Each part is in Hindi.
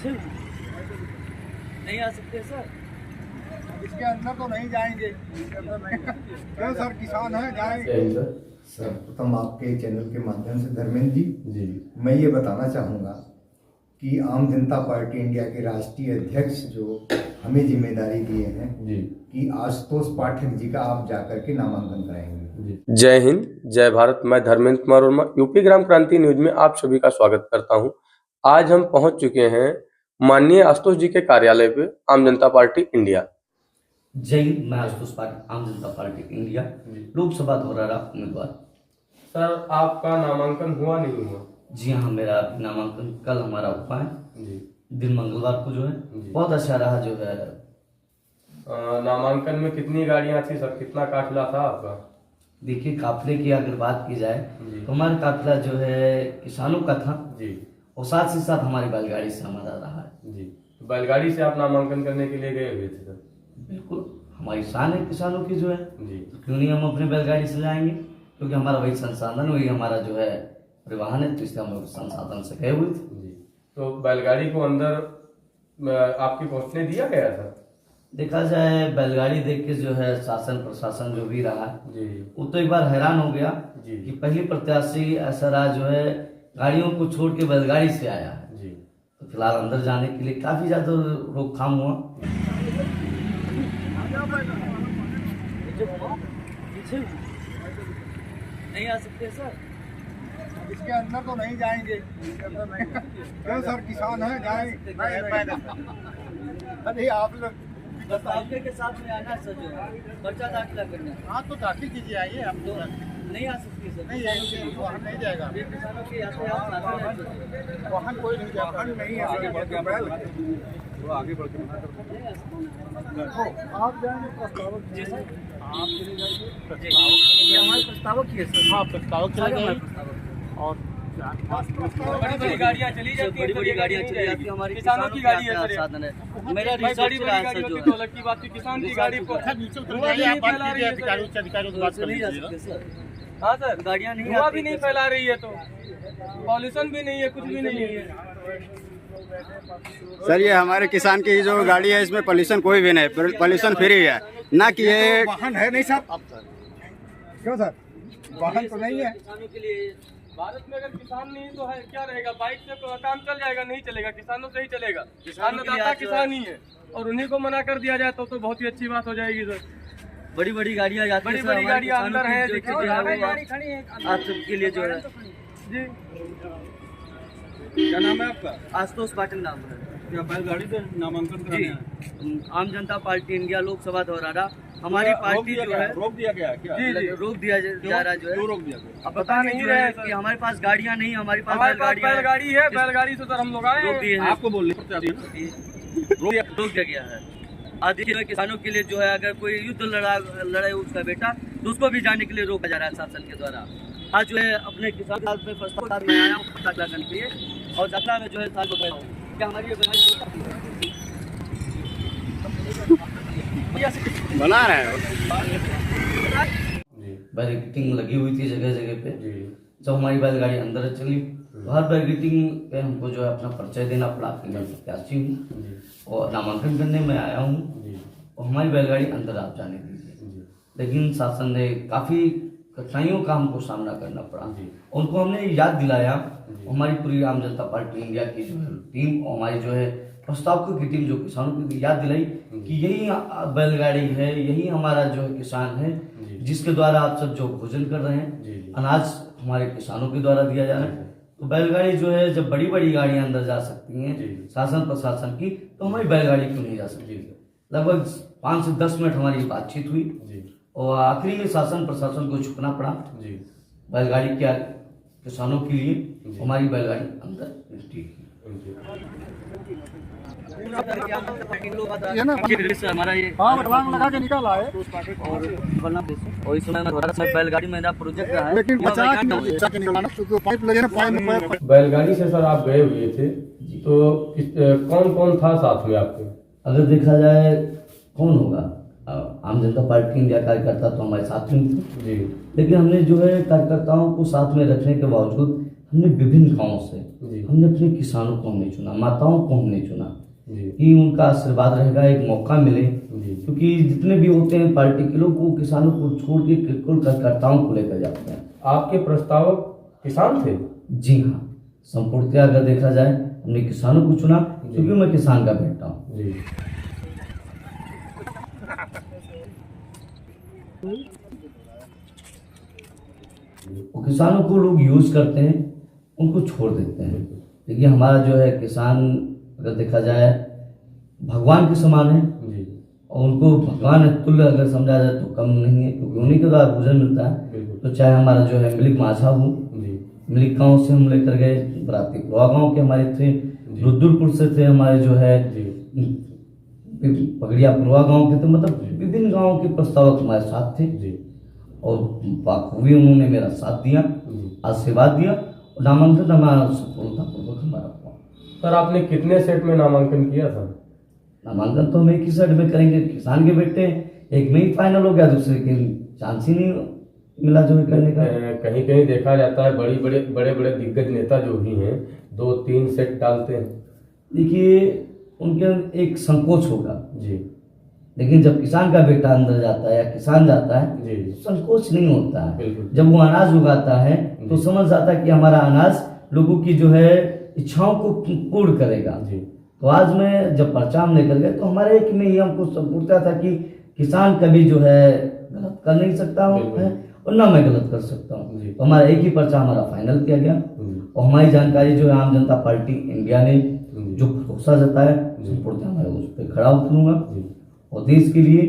पीछे नहीं आ सकते सर, इसके अंदर तो नहीं जाएंगे। क्यों सर, किसान है, जाएंगे। सर्वप्रथम आपके चैनल के माध्यम से धर्मेंद्र जी मैं ये बताना चाहूँगा कि आम जनता पार्टी इंडिया के राष्ट्रीय अध्यक्ष जो हमें जिम्मेदारी दिए हैं कि आशुतोष पाठक जी का आप जाकर के नामांकन कराएंगे। जय हिंद, जय भारत। मैं धर्मेंद्र कुमार वर्मा यूपी ग्राम क्रांति न्यूज में आप सभी का स्वागत करता हूं। आज हम पहुंच चुके हैं माननीय आशुतोष जी के कार्यालय पे, आम जनता पार्टी इंडिया। जय हिंद, मैं आशुतोष पाठक, आम जनता पार्टी इंडिया, लोकसभा धौरहरा उम्मीदवार। सर, आपका नामांकन हुआ नहीं हुआ? जी हाँ, मेरा नामांकन कल हमारा हुआ है दिन मंगलवार को जो है बहुत अच्छा रहा जो है। नामांकन में कितनी गाड़ियां थी सर, कितना काफिला था आपका? देखिए, काफिले की अगर बात की जाए तो हमारा काफिला जो है किसानों का था जी, और साथ ही साथ हमारी बैलगाड़ी से हमारा रहा है जी। तो बैलगाड़ी से आप नामांकन करने के लिए गए हुए थे सर? बिल्कुल, हमारी शान है किसानों की जो है जी। तो क्यों नहीं हम अपने बैलगाड़ी से जाएंगे, क्योंकि हमारा वही संसाधन, वही हमारा जो है परिवहन है, तो इसलिए हम संसाधन से गए हुए थे जी। तो बैलगाड़ी को अंदर आपके पहुंचने दिया गया था? देखा जाए बैलगाड़ी देख के जो है शासन प्रशासन जो भी रहा जी, वो तो एक बार हैरान हो गया जी। कि पहली प्रत्याशी ऐसा रहा जो है गाड़ियों को छोड़ के बैलगाड़ी से आया है जी। तो फिलहाल अंदर जाने के लिए काफी ज्यादा रोकथाम हुआ। पीछे नहीं आ सकते सर, इसके अंदर तो नहीं जाएंगे। क्यों सर, किसान है, जाएंगे। अरे आप लोग दस्तावेज के साथ में आना है सर, जो है पर्चा दाखिला करना है। हाँ तो दाखिल कीजिए, आइए आप तो नहीं आ सकती सर, नहीं जाएंगे, वाहन नहीं जाएगा। ये किसानों के यातायात साधन है सर। वाहन कोई नहीं जाएगा, वाहन नहीं है। आगे बढ़ के आप जाएंगे प्रस्तावक जी सर, आप चले जाइए, ये हमारे प्रस्तावक ही है सर। हाँ प्रस्तावक चले हमारे जाइए। प्रस्तावक और बड़ी बड़ी गाड़ियां चली जाती बड़ी बड़ी गाड़ियां चली जाती है, हमारी किसानों की गाड़ी है यातायात सर। साधन है। मेरा भाई, रिसर्च बड़ी रहा बड़ी है गाड़ी सर, जो होती तो है अलग की बात थी, किसान की गाड़ी को नीचे उतर धुआं भी जाइए, नहीं आप बात फैला रही कीजिए, है सर। अधिकारियों से बात कर नहीं जा लीजिए। सकते सर, हाँ सर, गाड़ियां नहीं धुआं आती भी नहीं है फैला रही है, तो पॉल्यूशन भी नहीं है, कुछ भी नहीं है। सर, ये हमारे किसान की जो गाड़ी है इसमें पॉल्यूशन कोई भी नहीं, पॉल्यूशन फ्री है ना कि ये वाहन है नहीं सर। क्यों सर, वाहन तो नहीं है। किसानों के लिए भारत में अगर किसान नहीं तो है क्या रहेगा? बाइक से तो काम चल जाएगा? नहीं चलेगा, किसानों से ही चलेगा। अन्नदाता किसान ही है, और उन्हीं को मना कर दिया जाए तो बहुत ही अच्छी बात हो जाएगी सर। बड़ी बड़ी गाड़ियां जाती बड़ी है बड़ी हमारे गाड़ियां किसानों अंदर की है, जो देखिए, जो है वो गाड़ी खड़ी है आप सबके लिए जो है। जी। क्या नाम है आपका? आशुतोष पाटिल नाम है क्या बैलगाड़ी से नामांकन जी। आम जनता पार्टी इंडिया लोकसभा धौरहरा हमारी पार्टी जो है रोक दिया गया क्या? जी। रोक दिया जा रहा है जो है। क्यों रोक दिया गया? अब पता नहीं जो है कि हमारे पास गाड़ियां नहीं, हमारे पास बैलगाड़ी है, बैलगाड़ी से सर हम लोग आए रोक हैं। दिए हैं, आपको बोलने रोक दिया गया है। आदि किसानों के लिए जो है अगर कोई युद्ध लड़े उसका बेटा तो उसको भी जाने के लिए रोका जा रहा है शासन के द्वारा। आज जो है अपने किसान में प्रस्ताव में आया हूँ दाखिला करने के लिए, और दाखिला में जो है साल बताया हूँ क्या हमारी बना रहे हैं। बैरिकेटिंग लगी हुई थी जगह जगह पे। जब हमारी बैलगाड़ी अंदर चली तो हर बैरिकेटिंग पे हमको जो है अपना परिचय देना पड़ा कि मैं प्रत्याशी हूँ और नामांकन करने में आया हूँ, और हमारी बैलगाड़ी अंदर आप जाने दीजिए। लेकिन शासन ने काफ़ी कठिनाइयों का हमको सामना करना पड़ा। उनको हमने याद दिलाया, हमारी पूरी आम जनता पार्टी इंडिया की जो है टीम और हमारी जो है प्रस्तावकों की टीम जो किसानों को याद दिलाई कि यही बैलगाड़ी है, यही हमारा जो है किसान है जिसके द्वारा आप सब जो भोजन कर रहे हैं, अनाज हमारे किसानों के द्वारा दिया जा रहा है। तो बैलगाड़ी जो है जब बड़ी बड़ी गाड़ियां अंदर जा सकती हैं शासन प्रशासन की, तो हमारी बैलगाड़ी क्यों नहीं जा सकती? लगभग 5 से 10 मिनट हमारी बातचीत हुई, और आखिरी में शासन प्रशासन को झुकना पड़ा बैलगाड़ी के किसानों के लिए। हमारी बैलगाड़ी अंदर ठीक हमारा ये लगा के निकाला है। और इस समय बैलगाड़ी मेरा प्रोजेक्ट रहा है, लेकिन बचा के निकाला ना, क्योंकि पाइप लगे ना, पाइप। बैलगाड़ी से सर आप गए हुए थे, तो कौन कौन था साथ में आपके? अगर देखा जाए कौन होगा, आम जनता पार्टी इंडिया कार्यकर्ता तो हमारे साथ में थे, लेकिन हमने जो है कार्यकर्ताओं को साथ में रखने के बावजूद हमने विभिन्न गांवों से जी। हमने अपने किसानों को हमने चुना, माताओं को हमने चुना जी कि उनका आशीर्वाद रहेगा, एक मौका मिले, जी क्योंकि जितने भी होते हैं पार्टी के लोग वो किसानों को छोड़ के केवल कार्यकर्ताओं को लेकर जाते हैं। आपके प्रस्तावक किसान थे? जी हाँ, संपूर्णतया अगर देखा जाए हमने किसानों को चुना क्योंकि मैं किसान का बेटा हूँ। जी वो किसानों को लोग यूज करते हैं, उनको छोड़ देते हैं। देखिए हमारा जो है किसान अगर देखा जाए भगवान के समान है जी और उनको भगवान तुल्य अगर समझा जाए तो कम नहीं है, क्योंकि उन्हीं के द्वारा भोजन मिलता है। बिल्कुल। तो चाहे हमारा जो है मिलिक माझा हो, जी मिलिक गाँव से हम लेकर गए, बराती पुरवा गाँव के हमारे थे, रुद्रपुर से थे हमारे जो है, जी पगड़िया पुरवा गाँव के थे, मतलब विभिन्न गाँव के प्रस्तावक हमारे साथ थे जी और बाखूबी उन्होंने मेरा साथ दिया, आशीर्वाद दिया और नामांकन हमारा सफलतापूर्वक हमारा हुआ। सर आपने कितने सेट में नामांकन किया था? नामांकन तो हम एक ही सेट में करेंगे, किसान के बेटे एक में ही फाइनल हो गया, दूसरे के चांस ही नहीं मिला जो है करने का। कहीं कहीं देखा जाता है बड़े बड़े दिग्गज नेता जो भी हैं 2-3 सेट डालते हैं। देखिए उनके एक संकोच होगा, जी लेकिन जब किसान का बेटा अंदर जाता है या किसान जाता है जी तो संकोच नहीं होता है। बिल्कुल। जब वो अनाज उगाता है तो समझ जाता है कि हमारा अनाज लोगों की जो है इच्छाओं को पूर्ण करेगा। जी तो आज मैं जब पर्चा हम लेकर गए तो हमारे एक में ही हमको संपूर्णता था कि किसान कभी जो है गलत कर नहीं सकता बिल्कुल। है और ना मैं गलत कर सकता हूँ। जी। तो हमारा एक ही पर्चा हमारा फाइनल किया गया और हमारी जानकारी जो है आम जनता पार्टी इंडिया ने जो भरोसा जताया संपूर्णता मैं उस पर खड़ा उतरूंगा और देश के लिए,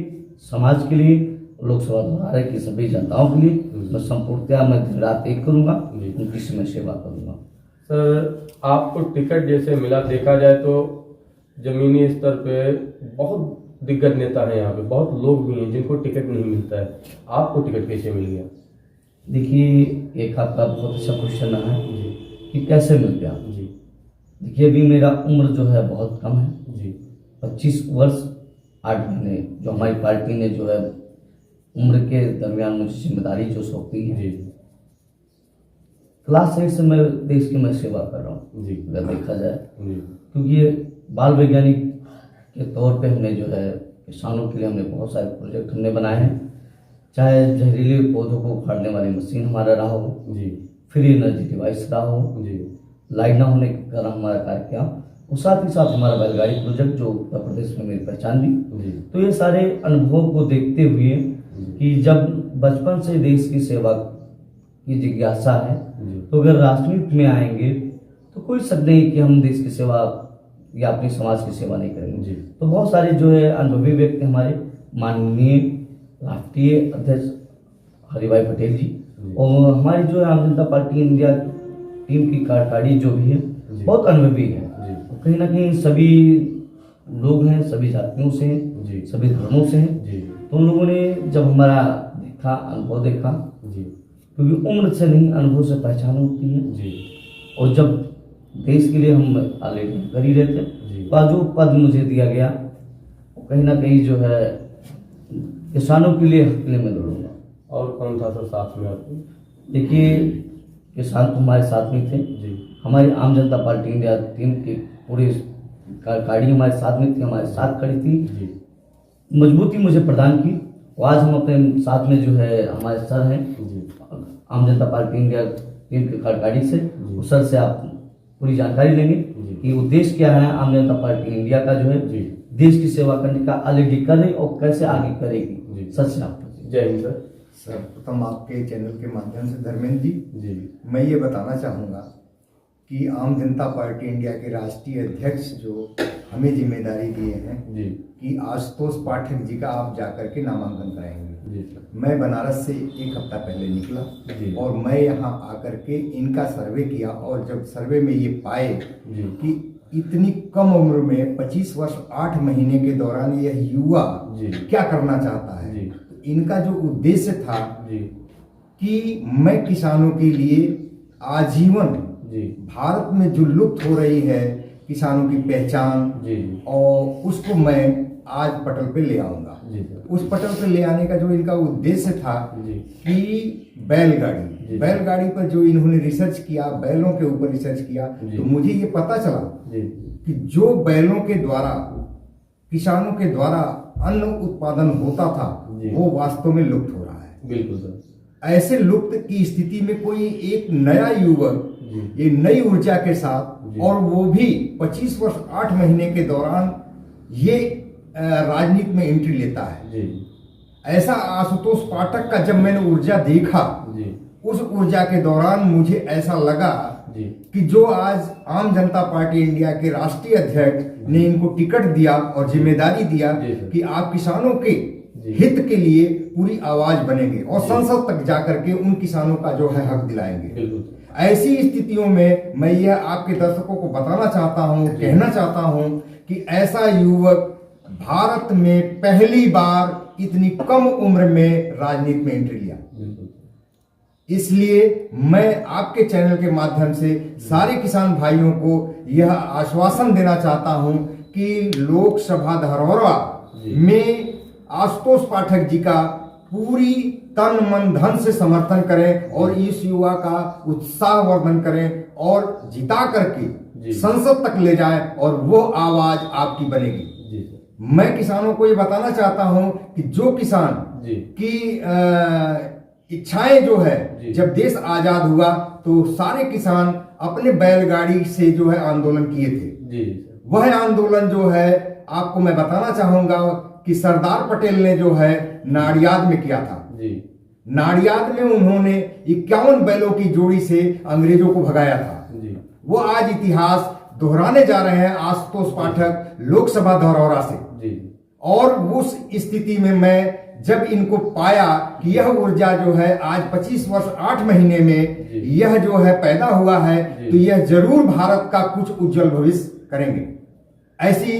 समाज के लिए, लोकसभा द्वारा की सभी जनताओं के लिए मैं संपूर्णतया मैं दिन रात एक करूंगा, उनकी मैं सेवा करूंगा। सर आपको टिकट जैसे मिला, देखा जाए तो जमीनी स्तर पे बहुत दिग्गज नेता हैं यहाँ पे, बहुत लोग भी हैं जिनको टिकट नहीं मिलता है, आपको टिकट कैसे मिल गया? देखिए एक आपका बहुत अच्छा क्वेश्चन है कि कैसे मिल गया। जी देखिए अभी मेरा उम्र जो है बहुत कम है, जी 25 वर्ष 8 महीने जो हमारी पार्टी ने जो है उम्र के दरमियान मुझे जिम्मेदारी जो सौंपी है। जी क्लास 8 से मैं देश की मैं सेवा कर रहा हूँ जी अगर देखा जाए, जी क्योंकि ये बाल वैज्ञानिक के तौर पे हमने जो है किसानों के लिए हमने बहुत सारे प्रोजेक्ट हमने बनाए हैं, चाहे जहरीले पौधों को उखाड़ने वाली मशीन हमारा रहा हो, जी फ्री एनर्जी डिवाइस रहा हो, जी लाइट ना होने के कारण हमारा कार्य किया और साथ ही साथ हमारा बैलगाड़ी प्रोजेक्ट जो उत्तर प्रदेश में मेरी पहचान दी। जी तो ये सारे अनुभवों को देखते हुए कि जब बचपन से देश की सेवा की जिज्ञासा है तो अगर राजनीति में आएंगे तो कोई शक नहीं कि हम देश की सेवा या अपनी समाज की सेवा नहीं करेंगे। जी तो बहुत सारे जो है अनुभवी व्यक्ति हमारे माननीय राष्ट्रीय अध्यक्ष हरिभाई पटेल जी और हमारी जो है आम जनता पार्टी इंडिया टीम की कार्यकारिणी जो भी है बहुत अनुभवी है। कहीं ना कहीं सभी लोग हैं, सभी जातियों से हैं, सभी धर्मों से हैं। तो उन लोगों ने जब हमारा देखा, अनुभव देखा, क्योंकि उम्र से नहीं अनुभव से पहचान होती है और जब देश के लिए हम ऑलरेडी कर ही रहे थे तो जो पद मुझे दिया गया वो कहीं ना कहीं जो है किसानों के लिए हक के लिए मैं लड़ूंगा। और कौन था सर साथ में आपको? देखिए किसान तो हमारे साथ में थे, हमारी आम जनता पार्टी इंडिया टीम की पूरी कार्यकारिणी हमारे साथ में थी, हमारे साथ खड़ी थी, मजबूती मुझे प्रदान की। और आज हम अपने साथ में जो है हमारे सर हैं आम जनता पार्टी इंडिया टीम की कार्यकारिणी से, उस सर से आप पूरी जानकारी लेंगे कि उद्देश्य क्या है आम जनता पार्टी इंडिया का जो है देश की सेवा करने का, ऑलरेडी कर रही और कैसे आगे करेगी। सर से आप जय हिंद सर। सर्वप्रथम आपके चैनल के माध्यम से धर्मेंद्र जी मैं ये बताना चाहूँगा कि आम जनता पार्टी इंडिया के राष्ट्रीय अध्यक्ष जो हमें जिम्मेदारी दिए हैं कि आशुतोष पाठक जी का आप जाकर के नामांकन कराएंगे। मैं बनारस से एक हफ्ता पहले निकला और मैं यहाँ आकर के इनका सर्वे किया और जब सर्वे में ये पाए कि इतनी कम उम्र में 25 वर्ष 8 महीने के दौरान यह युवा क्या करना चाहता है, इनका जो उद्देश्य था कि मैं किसानों के लिए आजीवन भारत में जो लुप्त हो रही है किसानों की पहचान और उसको मैं आज पटल पे ले आऊंगा। जी सर। उस पटल पे ले आने का जो इनका उद्देश्य था जी। कि बैलगाड़ी पर जो इन्होंने रिसर्च किया, बैलों के ऊपर रिसर्च किया, तो मुझे ये पता चला कि जो बैलों के द्वारा किसानों के द्वारा अन्न उत्पादन होता था वो वास्तव में लुप्त हो रहा है। बिल्कुल सर। ऐसे लुप्त की स्थिति में कोई एक नया युवक ये नई ऊर्जा के साथ, और वो भी 25 वर्ष 8 महीने के दौरान ये राजनीति में एंट्री लेता है। ऐसा आशुतोष पाठक का जब मैंने ऊर्जा देखा, उस ऊर्जा के दौरान मुझे ऐसा लगा कि जो आज आम जनता पार्टी इंडिया के राष्ट्रीय अध्यक्ष ने इनको टिकट दिया और जिम्मेदारी दिया कि आप किसानों के हित के लिए पूरी आवाज बनेंगे और संसद तक जाकर के उन किसानों का जो है हक दिलाएंगे। ऐसी स्थितियों में मैं यह आपके दर्शकों को बताना चाहता हूं, कहना चाहता हूं कि ऐसा युवक भारत में पहली बार इतनी कम उम्र में राजनीति में एंट्री लिया। इसलिए मैं आपके चैनल के माध्यम से सारे किसान भाइयों को यह आश्वासन देना चाहता हूं कि लोकसभा धरौरा में आशुतोष पाठक जी का पूरी तन मन धन से समर्थन करें और इस युवा का उत्साहवर्धन करें और जिता करके संसद तक ले जाएं और वो आवाज आपकी बनेगी। मैं किसानों को ये बताना चाहता हूं कि जो किसान की इच्छाएं जो है, जब देश आजाद हुआ तो सारे किसान अपने बैलगाड़ी से जो है आंदोलन किए थे। वह आंदोलन जो है आपको मैं बताना चाहूंगा कि सरदार पटेल ने जो है नाडियाद में किया था। नाडियाद में उन्होंने 51 बैलों की जोड़ी से अंग्रेजों को भगाया था। वो आज इतिहास दोहराने जा रहे हैं आशुतोष पाठक लोकसभा धरौरा से। और उस स्थिति में मैं जब इनको पाया कि यह ऊर्जा जो है आज 25 वर्ष 8 महीने में यह जो है पैदा हुआ है, तो यह जरूर भारत का कुछ उज्जवल भविष्य करेंगे। ऐसी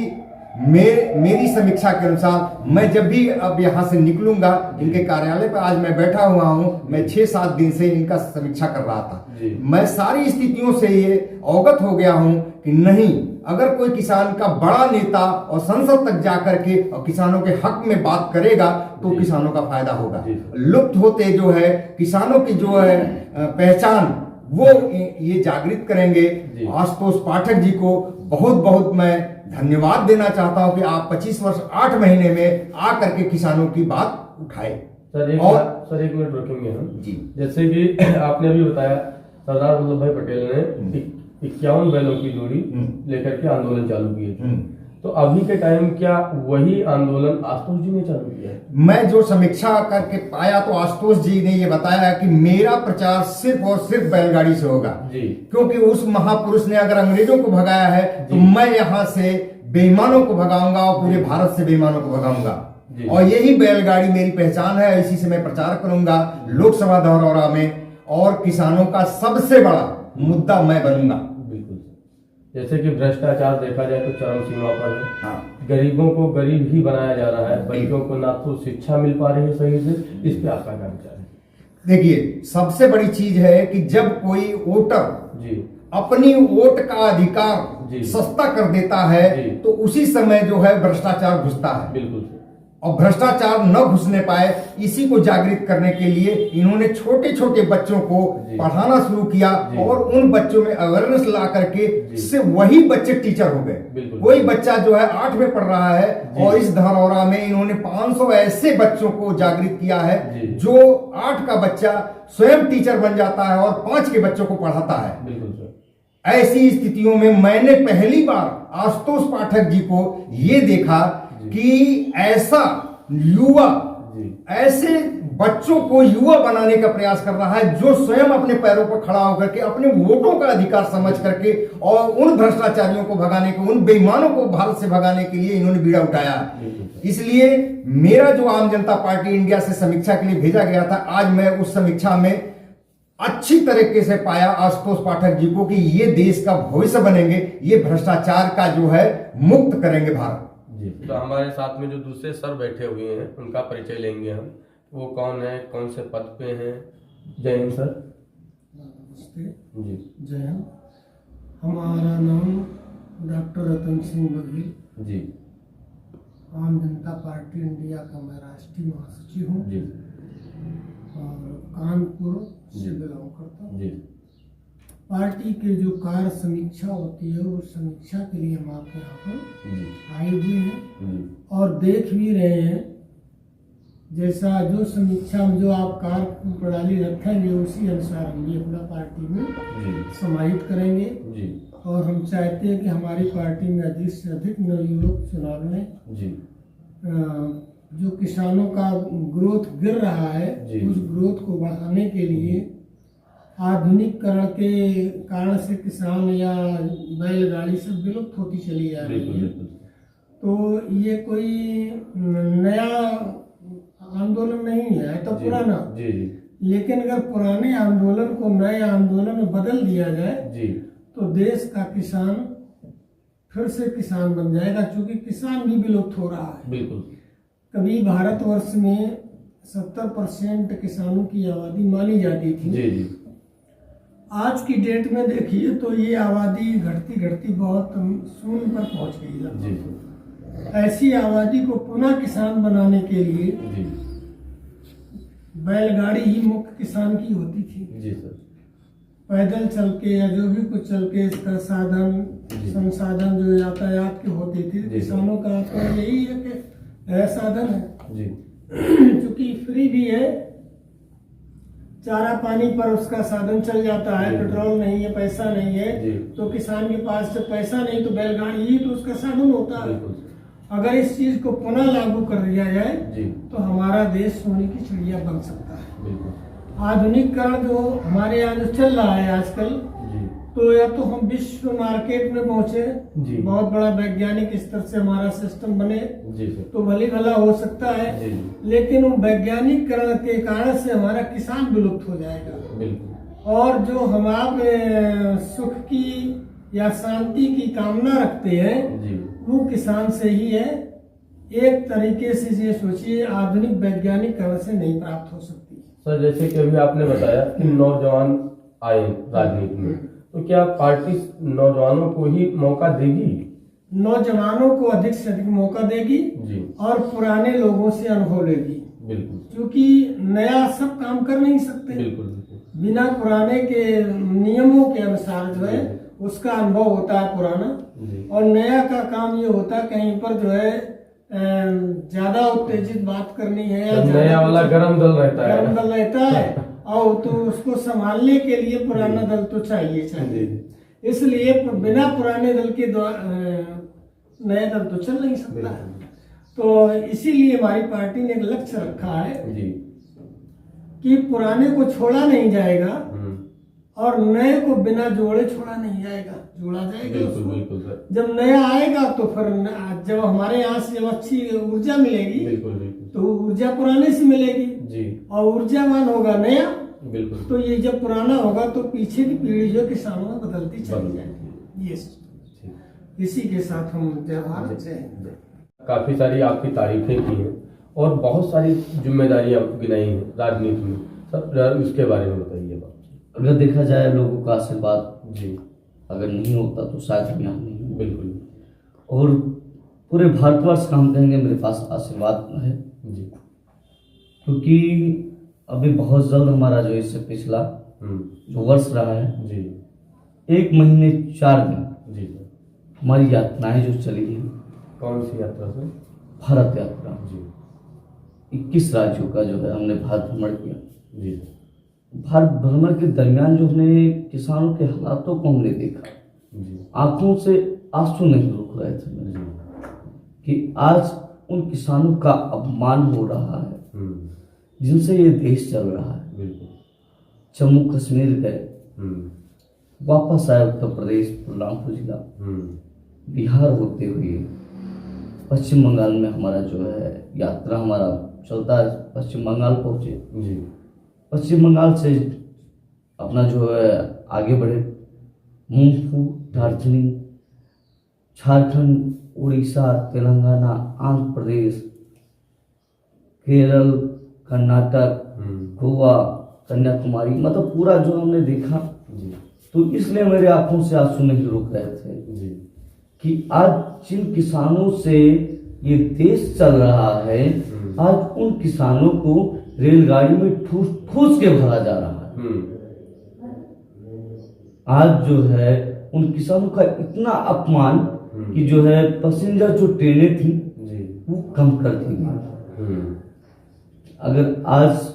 मेरी समीक्षा के अनुसार मैं जब भी अब यहाँ से निकलूंगा, इनके कार्यालय पर आज मैं बैठा हुआ हूँ, मैं 6-7 दिन से इनका समीक्षा कर रहा था। मैं सारी स्थितियों से ये अवगत हो गया हूँ कि नहीं, अगर कोई किसान का बड़ा नेता और संसद तक जाकर के और किसानों के हक में बात करेगा तो किसानों का फायदा होगा। लुप्त होते जो है किसानों की जो है पहचान वो ये जागृत करेंगे। आशुतोष पाठक जी को बहुत बहुत मैं धन्यवाद देना चाहता हूं कि आप 25 वर्ष 8 महीने में आकर के किसानों की बात उठाए। सर एक मिनट रुकेंगे हम जी। जैसे कि आपने अभी बताया सरदार वल्लभ भाई पटेल ने 51 बैलों की जोड़ी लेकर के आंदोलन चालू किए थे, तो अभी के टाइम क्या वही आंदोलन आशुतोष जी ने चालू किया है? मैं जो समीक्षा करके पाया तो आशुतोष जी ने ये बताया कि मेरा प्रचार सिर्फ और सिर्फ बैलगाड़ी से होगा, क्योंकि उस महापुरुष ने अगर अंग्रेजों को भगाया है तो मैं यहाँ से बेईमानों को भगाऊंगा और पूरे भारत से बेईमानों को भगाऊंगा, और यही बैलगाड़ी मेरी पहचान है। इसी से मैं प्रचार करूंगा लोकसभा धरौरा में, और किसानों का सबसे बड़ा मुद्दा मैं बनूंगा। जैसे कि भ्रष्टाचार देखा जाए तो चरम सीमा पर है। हाँ। गरीबों को गरीब ही बनाया जा रहा है, बच्चों को ना तो शिक्षा मिल पा रही है सही से। इस पे आपका क्या विचार है? देखिए, सबसे बड़ी चीज है कि जब कोई वोटर अपनी वोट का अधिकार सस्ता कर देता है तो उसी समय जो है भ्रष्टाचार घुसता है। बिल्कुल। और भ्रष्टाचार न घुसने पाए, इसी को जागृत करने के लिए इन्होंने छोटे छोटे बच्चों को पढ़ाना शुरू किया और उन बच्चों में अवेयरनेस ला करके इससे वही बच्चे टीचर हो गए। कोई बच्चा जो है 8 में पढ़ रहा है और इस धरौरा में इन्होंने 500 ऐसे बच्चों को जागृत किया है जो 8 का बच्चा स्वयं टीचर बन जाता है और 5 के बच्चों को पढ़ाता है। ऐसी स्थितियों में मैंने पहली बार आशुतोष पाठक जी को ये देखा कि ऐसा युवा, ऐसे बच्चों को युवा बनाने का प्रयास कर रहा है जो स्वयं अपने पैरों पर खड़ा होकर के अपने वोटों का अधिकार समझ करके और उन भ्रष्टाचारियों को भगाने के, उन बेईमानों को भारत से भगाने के लिए इन्होंने बीड़ा उठाया। इसलिए मेरा जो आम जनता पार्टी इंडिया से समीक्षा के लिए भेजा गया था, आज मैं उस समीक्षा में अच्छी तरीके से पाया आशुतोष पाठक जी को कि ये देश का भविष्य बनेंगे, ये भ्रष्टाचार का जो है मुक्त करेंगे भारत। तो हमारे साथ में जो दूसरे सर बैठे हुए हैं उनका परिचय लेंगे हम। वो कौन है, कौन से पद पे हैं? जय हिंद सर। नमस्ते जी। जय हिंद। हमारा नाम डॉक्टर रतन सिंह बघेल जी। आम जनता पार्टी इंडिया का मैं राष्ट्रीय महासचिव हूँ जी और कानपुर से जी। बिलोंग करता हूँ। जी पार्टी के जो कार्य समीक्षा होती है उस समीक्षा के लिए हम आपके यहाँ पर जी आए हुए हैं जी और देख भी रहे हैं। जैसा जो समीक्षा में जो आप कार्य प्रणाली रखेंगे उसी अनुसार हम भी अपना पार्टी में जी समाहित करेंगे जी और हम चाहते हैं कि हमारी पार्टी में अधिक से अधिक नवयुवक चुनाव में जी जो किसानों का ग्रोथ गिर रहा है जी। उस ग्रोथ को बढ़ाने के लिए आधुनिकीकरण के कारण से किसान या बैलगाड़ी सब विलुप्त होती चली जा रही बिल्कुल है। बिल्कुल तो ये कोई नया आंदोलन नहीं है, तो जी पुराना। जी जी लेकिन अगर पुराने आंदोलन को नए आंदोलन में बदल दिया जाए जी तो देश का किसान फिर से किसान बन जाएगा, क्योंकि किसान भी विलुप्त हो रहा है। बिल्कुल कभी भारतवर्ष में 70% किसानों की आबादी मानी जाती थी। जी जी आज की डेट में देखिए तो ये आबादी घटती घटती बहुत शून्य पर पहुंच गई है। जी ऐसी आबादी को पुनः किसान बनाने के लिए जी बैलगाड़ी ही मुख्य किसान की होती थी। जी सर पैदल चल के या जो भी कुछ चल के इसका साधन संसाधन जो यातायात के होते थे, किसानों का तो यही है कि साधन है। जी क्योंकि फ्री भी है, चारा पानी पर उसका साधन चल जाता है, पेट्रोल नहीं है, पैसा नहीं है, जी। तो किसान के पास जब पैसा नहीं तो बैलगाड़ी ही तो उसका साधन होता है। बिल्कुल अगर इस चीज को पुनः लागू कर दिया जाए जी तो हमारा देश सोने की चिड़िया बन सकता है। बिल्कुल आधुनिकीकरण जो हमारे यहाँ जो चल रहा है आजकल, जी तो या तो हम विश्व मार्केट में पहुंचे, जी। बहुत बड़ा वैज्ञानिक स्तर से हमारा सिस्टम बने जी सर तो भली भला हो सकता है, जी लेकिन वैज्ञानिकरण के कारण से हमारा किसान विलुप्त हो जाएगा। बिल्कुल और जो हम आप सुख की या शांति की कामना रखते हैं जी वो किसान से ही है। एक तरीके से ये सोचिए, आधुनिक वैज्ञानिकरण से नहीं प्राप्त हो सकती। सर जैसे कि अभी आपने बताया कि नौजवान आए राजनीति में, तो क्या पार्टी नौजवानों को ही मौका देगी? नौजवानों को अधिक से अधिक मौका देगी जी और पुराने लोगों से अनुभव लेगी, बिल्कुल क्योंकि नया सब काम कर नहीं सकते। बिल्कुल बिल्कुल बिना पुराने के नियमों के अनुसार जो है उसका अनुभव होता है पुराना, जी और नया का काम ये होता है कहीं पर जो है ज्यादा उत्तेजित बात करनी है या तो ज्यादा नया वाला कुछ- गरम दल रहता है। गरम दल रहता है और तो उसको संभालने के लिए पुराना दल तो चाहिए जी इसलिए बिना पुराने दल के नया दल तो चल नहीं सकता है। बिल्कुल तो इसीलिए हमारी पार्टी ने एक लक्ष्य रखा है जी कि पुराने को छोड़ा नहीं जाएगा हम्म, और नए को बिना जोड़े छोड़ा नहीं जाएगा, जोड़ा जाएगा बिल्कुल उसको। बिल्कुल सर जब नया आएगा तो फिर जब हमारे यहाँ से जब अच्छी ऊर्जा मिलेगी बिल्कुल बिल्कुल तो ऊर्जा पुराने से मिलेगी, जी और ऊर्जावान होगा नया, बिल्कुल तो ये जब पुराना होगा तो पीछे की पीढ़ी जो किसानों में बदलती चली बदलती जाएगी। ये ठीक। इसी के साथ हम जय भारत जय हिंद। काफी सारी आपकी तारीफें की हैं और बहुत सारी जिम्मेदारियां गिनाई हैं राजनीति में, सब इसके बारे में बताइए बात। अगर देखा जाए लोगों का आशीर्वाद जी अगर नहीं होता तो शायद हम यहाँ नहीं होते। बिल्कुल और पूरे भारतवर्ष का हम कहेंगे मेरे पास आशीर्वाद है, जी क्योंकि अभी बहुत जल्द हमारा जो इससे पिछला जो वर्ष रहा है जी 1 महीने 4 दिन जी सर। हमारी यात्राएं जो चली हैं, कौन सी यात्रा सर? भारत यात्रा, जी 21 राज्यों का जो है हमने भारत भ्रमण किया। जी सर। भारत भ्रमण के दरमियान जो हमने किसानों के हालातों को हमने देखा, जी आंखों से आंसू नहीं रुक रहे थे मेरे, कि आज उन किसानों का अपमान हो रहा है जिनसे ये देश चल रहा है। बिल्कुल जम्मू कश्मीर गए, हम्म वापस आए उत्तर प्रदेश बलरामपुर जिला, बिहार होते हुए पश्चिम बंगाल में हमारा जो है यात्रा हमारा चलता है, पश्चिम बंगाल पहुँचे, जी पश्चिम बंगाल से अपना जो है आगे बढ़े मुंफू, दार्जिलिंग, झारखंड, उड़ीसा, तेलंगाना, आंध्र प्रदेश, केरल, कर्नाटक, गोवा, कन्याकुमारी, मतलब पूरा जो हमने देखा, जी तो इसलिए मेरे आंखों से आंसू नहीं रुक रहे थे जी कि आज जिन किसानों से ये देश चल रहा है, आज उन किसानों को रेलगाड़ी में ठूस ठूस के भरा जा रहा है। आज जो है उन किसानों का इतना अपमान कि जो है पैसेंजर जो ट्रेनें थी वो कम कर दी गई। अगर आज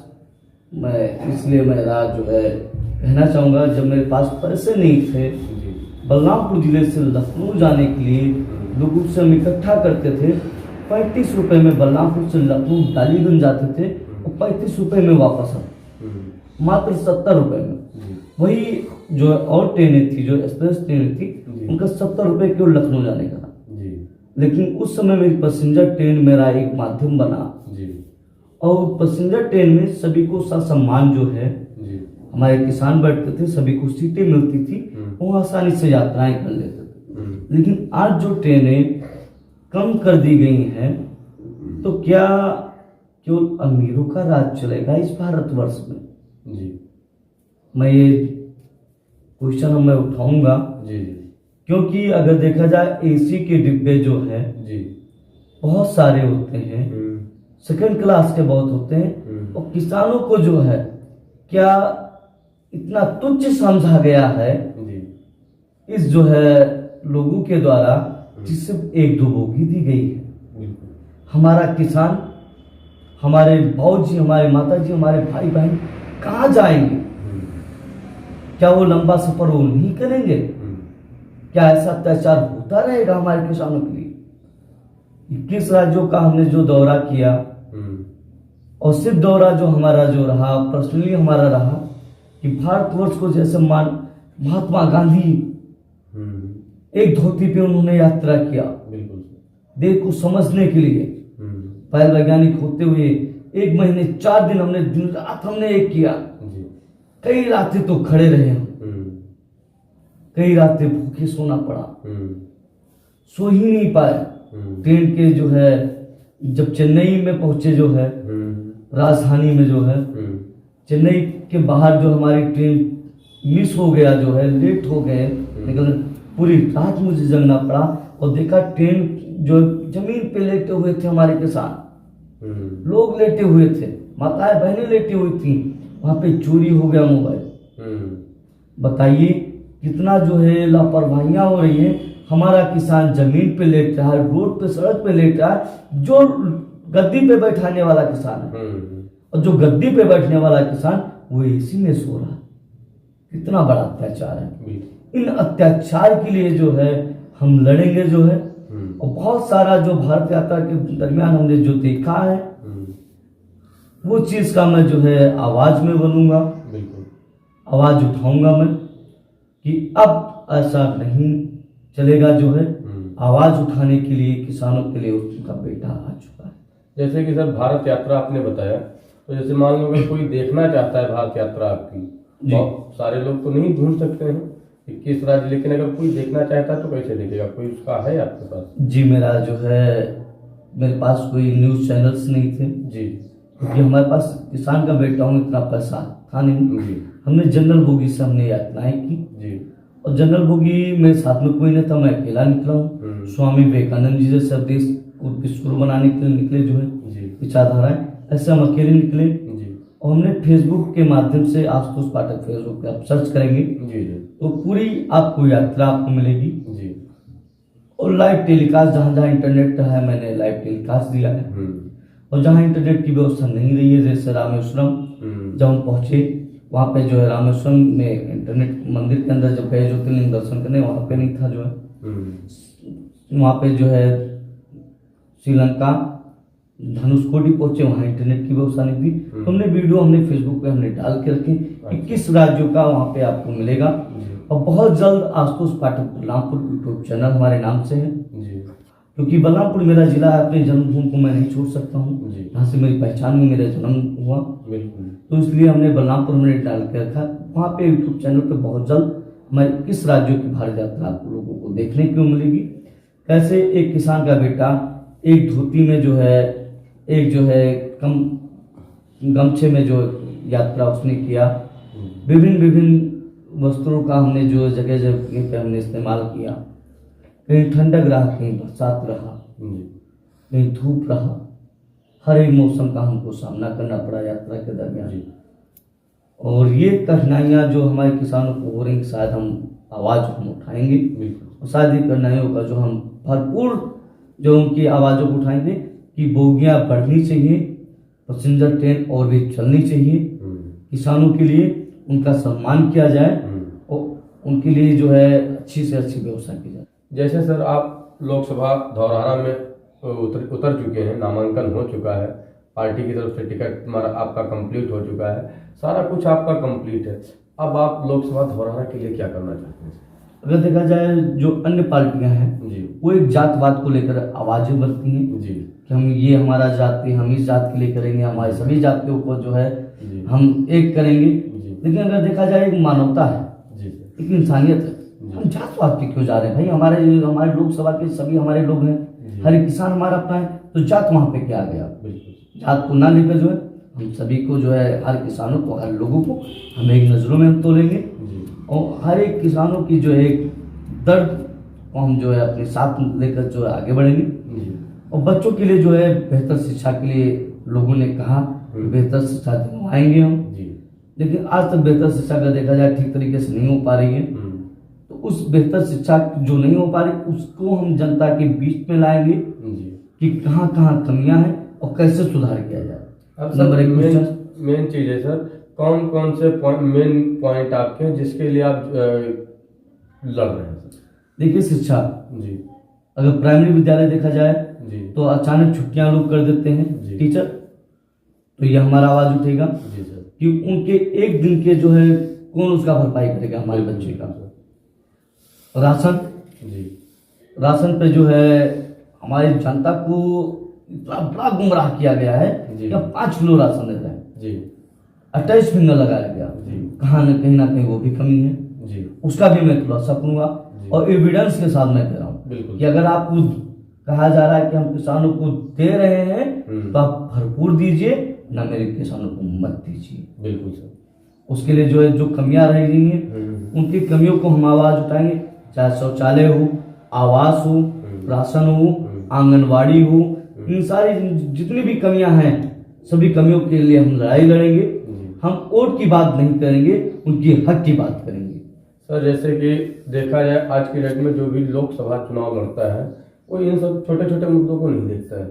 मैं इसलिए मेरा जो है कहना चाहूँगा, जब मेरे पास पैसे नहीं थे, बलरामपुर जिले से लखनऊ जाने के लिए लोगों से हम इकट्ठा करते थे। 35 रुपए में बलरामपुर से लखनऊ डालीगंज जाते थे और 35 रुपए में वापस आते, मात्र 70 रुपए में। वही जो और ट्रेनें थी, जो एक्सप्रेस ट्रेनें थी, उनका 70 रुपए केवल लखनऊ जाने का। लेकिन उस समय मेरी पैसेंजर ट्रेन मेरा एक माध्यम बना, और पैसेंजर ट्रेन में सभी को सम्मान जो है, हमारे किसान बैठते थे, सभी को सीटें मिलती थी, वो आसानी से यात्राएं कर लेते थे। लेकिन आज जो ट्रेनें कम कर दी गई हैं, तो क्या केवल अमीरों का राज चलेगा इस भारतवर्ष में? मैं ये क्वेश्चन मैं उठाऊंगा, क्योंकि अगर देखा जाए एसी के डिब्बे जो है बहुत सारे होते हैं, सेकंड क्लास के बहुत होते हैं, और किसानों को जो है क्या इतना तुच्छ समझा गया है इस जो है लोगों के द्वारा, जिससे 1-2 बोगी दी गई है। हमारा किसान, हमारे बाबूजी, हमारे माताजी, हमारे भाई बहन कहाँ जाएंगे? क्या वो लंबा सफर वो नहीं करेंगे? क्या ऐसा अत्याचार होता रहेगा हमारे किसानों के लिए? 21 राज्यों का हमने जो दौरा किया, और सिर्फ दौरा जो हमारा जो रहा, पर्सनली हमारा रहा कि भारतवर्ष को जैसे महात्मा गांधी एक धोती पे उन्होंने यात्रा किया देश को समझने के लिए। पहल वैज्ञानिक होते हुए 1 महीने 4 दिन हमने दिन रात हमने एक किया। कई रातें तो खड़े रहे हम, कई रातें भूखे सोना पड़ा, सो ही नहीं पाए। ट्रेन के जो है जब चेन्नई में पहुंचे, जो है राजधानी में, जो है चेन्नई के बाहर जो हमारी ट्रेन मिस हो गया, जो है लेट हो गए निकलने, पूरी रात मुझे जगना पड़ा। और देखा ट्रेन जो जमीन पे लेटे हुए थे हमारे किसान, लोग लेटे हुए थे, माताएं बहनें लेटी हुई थी, वहां पे चोरी हो गया मोबाइल। बताइए कितना जो है लापरवाहियां हो रही है। हमारा किसान जमीन पे लेट रहा है, रोड पे, सड़क पे लेट रहा है, जो गद्दी पे बैठाने वाला किसान है, और जो गद्दी पे बैठने वाला किसान वो एसी में सो रहा है। कितना बड़ा अत्याचार है। इन अत्याचार के लिए जो है हम लड़ेंगे, जो है, और बहुत सारा जो भारत यात्रा के दरमियान हमने जो देखा है, वो चीज का मैं जो है आवाज में बनूंगा, आवाज उठाऊंगा मैं कि अब ऐसा नहीं चलेगा। जो है आवाज उठाने के लिए किसानों के लिए उनका बेटा आ चुका है। जैसे कि सर भारत यात्रा आपने बताया, तो जैसे मान लो अगर कोई देखना चाहता है भारत यात्रा आपकी, बहुत सारे लोग तो नहीं ढूंढ सकते हैं 21 राज्य, लेकिन अगर कोई देखना चाहता है तो कैसे देखेगा? कोई उसका है आपके पास? जी, मेरा जो है मेरे पास कोई न्यूज चैनल्स नहीं थे जी, क्योंकि हमारे पास किसान का बेटा हूँ, इतना पैसा था नहीं जी। हमने जनरल बोगी से हमने यात्राएं की जी, और जनरल बोगी में साथ में कोई नहीं था, मैं अकेला निकला हूँ। स्वामी विवेकानंद जी जैसे देश को विश्व बनाने के लिए निकले, जो है विचारधाराएं, ऐसे हम अकेले निकले जी। और हमने फेसबुक के माध्यम से, आशुतोष पाठक फेसबुक पे आप सर्च करेंगे जी, तो पूरी आपको यात्रा आपको मिलेगी जी। और लाइव टेलीकास्ट जहाँ जहाँ इंटरनेट है, मैंने लाइव टेलीकास्ट दिया है। और जहाँ इंटरनेट की व्यवस्था नहीं रही है, जैसे रामेश्वरम जब हम पहुंचे, वहाँ पे जो है रामेश्वरम में इंटरनेट, मंदिर के अंदर जब गए ज्योतिर्लिंग दर्शन करने, वहाँ पे नहीं था। जो है वहाँ पे जो है श्रीलंका धनुषकोडी पहुंचे, वहाँ इंटरनेट की व्यवस्था नहीं थी। तो हमने वीडियो हमने फेसबुक पे हमने डाल के रखे, 21 राज्यों का वहाँ पे आपको मिलेगा। और बहुत जल्द आशुतोष पाठक बलरामपुर यूट्यूब चैनल हमारे नाम से है, क्योंकि बलरामपुर मेरा जिला है, अपने जन्मभूमि को मैं नहीं छोड़ सकता हूँ, यहाँ से मेरी पहचान में मेरा जन्म हुआ, तो इसलिए हमने बलरामपुर में डाल के रखा। वहाँ पे यूट्यूब चैनल पे बहुत जल्द हमारे किस राज्यों की भारत यात्रा आपको लोगों को देखने को मिलेगी। कैसे एक किसान का बेटा एक धोती में जो है, एक जो है कम गमछे में जो यात्रा उसने किया, विभिन्न वस्त्रों का हमने जो जगह जगह पे हमने इस्तेमाल किया, कहीं ठंडक रहा, कहीं बरसात रहा, कहीं धूप रहा, हर एक मौसम का हमको सामना करना पड़ा यात्रा के दरमियान। और ये कठिनाइयाँ जो हमारे किसानों को हो रही, शायद हम आवाज़ हम उठाएंगे और शायद ये कठिनाइयों का जो हम भरपूर जो उनकी आवाज़ों को उठाएंगे कि बोगियाँ बढ़नी चाहिए, पैसेंजर ट्रेन और भी चलनी चाहिए, किसानों के लिए उनका सम्मान किया जाए और उनके लिए जो है अच्छी से अच्छी व्यवस्था की जाए। जैसे सर आप लोकसभा धौरहरा में उतर चुके हैं, नामांकन हो चुका है, पार्टी की तरफ से टिकट हमारा आपका कंप्लीट हो चुका है, सारा कुछ आपका कंप्लीट है, अब आप लोकसभा धौरहरा के लिए क्या करना चाहते हैं? अगर देखा जाए जो अन्य पार्टियां हैं जी, वो एक जातवाद को लेकर आवाजें बढ़ती हैं जी, कि हम ये हमारा जाति, हम इस जात के लिए करेंगे, हमारे सभी जातियों को जो है जी, हम एक करेंगे। जी, लेकिन अगर देखा जाए एक मानवता है, जी, एक इंसानियत है, हम जातवाद पे क्यों जा रहे हैं भाई? हमारे लोकसभा के सभी हमारे लोग हैं, हर एक किसान हमारा अपना है, तो जात वहाँ पे क्या आ गया? बिल्कुल, जात को ना लेकर जो है हम सभी को जो है, हर किसानों को, हर लोगों को हम एक नज़रों में हम तोलेंगे और हर एक किसानों की जो एक दर्द को हम जो है अपने साथ लेकर जो है आगे बढ़ेंगे। और बच्चों के लिए जो है बेहतर शिक्षा के लिए लोगों ने कहा बेहतर शिक्षा दिलवाएंगे हम, लेकिन आज तक बेहतर शिक्षा का देखा जाए ठीक तरीके से नहीं हो पा रही है। तो उस बेहतर शिक्षा जो नहीं हो पा रही उसको हम जनता के बीच में लाएंगे कि कहाँ कहाँ कमियां हैं और कैसे सुधार किया जाए। अब नंबर एक मेन चीज है सर, कौन कौन से मेन पॉइंट आपके हैं जिसके लिए आप लड़ रहे हैं सर? देखिए शिक्षा जी, अगर प्राइमरी विद्यालय देखा जाए जी, तो अचानक छुट्टियां लोग कर देते हैं टीचर, तो ये हमारा आवाज उठेगा जी सर, कि उनके एक दिन के जो है कौन उसका भरपाई करेगा हमारे बच्चे का। राशन, जी, राशन पे जो है हमारी जनता को इतना बड़ा गुमराह किया गया है कि 5 किलो राशन देता है जी, 28 फिंगर लगाया गया, कहाँ न कहीं ना कहीं वो भी कमी है जी, उसका भी मैं खुलासा करूंगा और एविडेंस के साथ मैं कह रहा हूँ कि अगर आपको कहा जा रहा है कि हम किसानों को दे रहे हैं तो आप भरपूर दीजिए, ना मेरे किसानों को मत दीजिए। बिल्कुल सर, उसके लिए जो है जो कमियां रह गई हैं उनकी कमियों को हम आवाज उठाएंगे, चाहे शौचालय हो, आवास हो, राशन हो, आंगनवाड़ी हो, इन सारी जितनी भी कमियां हैं सभी कमियों के लिए हम लड़ाई लड़ेंगे। हम वोट की बात नहीं करेंगे, उनकी हक की बात करेंगे। सर जैसे कि देखा जाए आज की डेट में जो भी लोकसभा चुनाव लड़ता है वो इन सब छोटे छोटे मुद्दों को नहीं देखता है।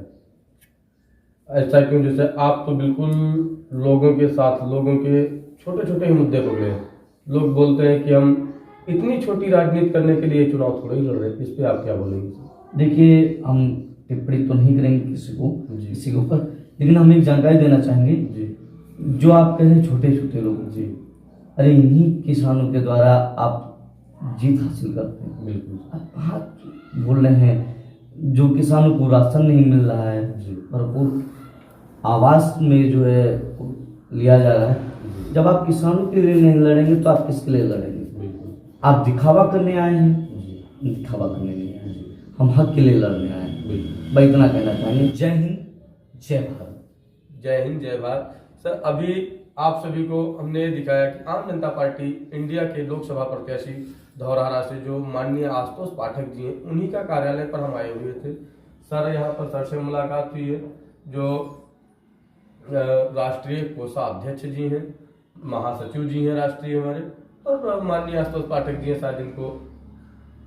ऐसा क्यों? जैसे आप तो बिल्कुल लोगों के साथ, लोगों के छोटे छोटे ही मुद्दे पकड़े हैं। लोग बोलते हैं कि हम इतनी छोटी राजनीति करने के लिए चुनाव थोड़ा ही लड़ रहे हैं, इस पे आप क्या बोलेंगे? देखिए हम टिप्पणी तो नहीं करेंगे किसी के ऊपर, लेकिन हम एक जानकारी देना चाहेंगे जी, जो आप कहें छोटे छोटे लोग, जी, अरे इन्हीं किसानों के द्वारा आप जीत हासिल करते हैं। बिल्कुल, आप कहाँ बोल रहे हैं? जो किसानों को राशन नहीं मिल रहा है, भरपूर आवास में जो है लिया जा रहा है, जब आप किसानों के लिए नहीं लड़ेंगे तो आप किसके लिए लड़ेंगे? आप दिखावा करने आए हैं? दिखावा करने नहीं आए, हम हक के लिए लड़ने आए हैं। भाई इतना कहना चाहेंगे। जय हिंद, जय भारत। जय हिंद, जय भारत। सर अभी आप सभी को हमने ये दिखाया कि आम जनता पार्टी इंडिया के लोकसभा प्रत्याशी धौरहरा से जो माननीय आशुतोष पाठक जी हैं उन्हीं का कार्यालय पर हम आए हुए थे। सर यहाँ पर सर से मुलाकात हुई है, जो राष्ट्रीय कोषाध्यक्ष जी हैं, महासचिव जी हैं राष्ट्रीय हमारे, और माननीय आशुतोष पाठक जी हैं, शायद इनको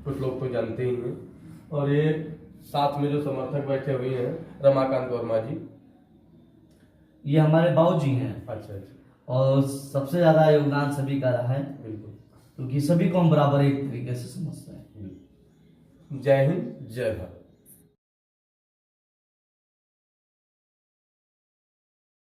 कुछ लोग तो जानते ही हैं। और ये साथ में जो समर्थक बैठे हुए हैं रमाकांत वर्मा जी, ये हमारे बाबू जी हैं। अच्छा अच्छा, और सबसे ज्यादा योगदान सभी का रहा है, बिल्कुल, क्योंकि सभी को हम बराबर एक तरीके से समझते हैं। जय हिंद, जय भारत।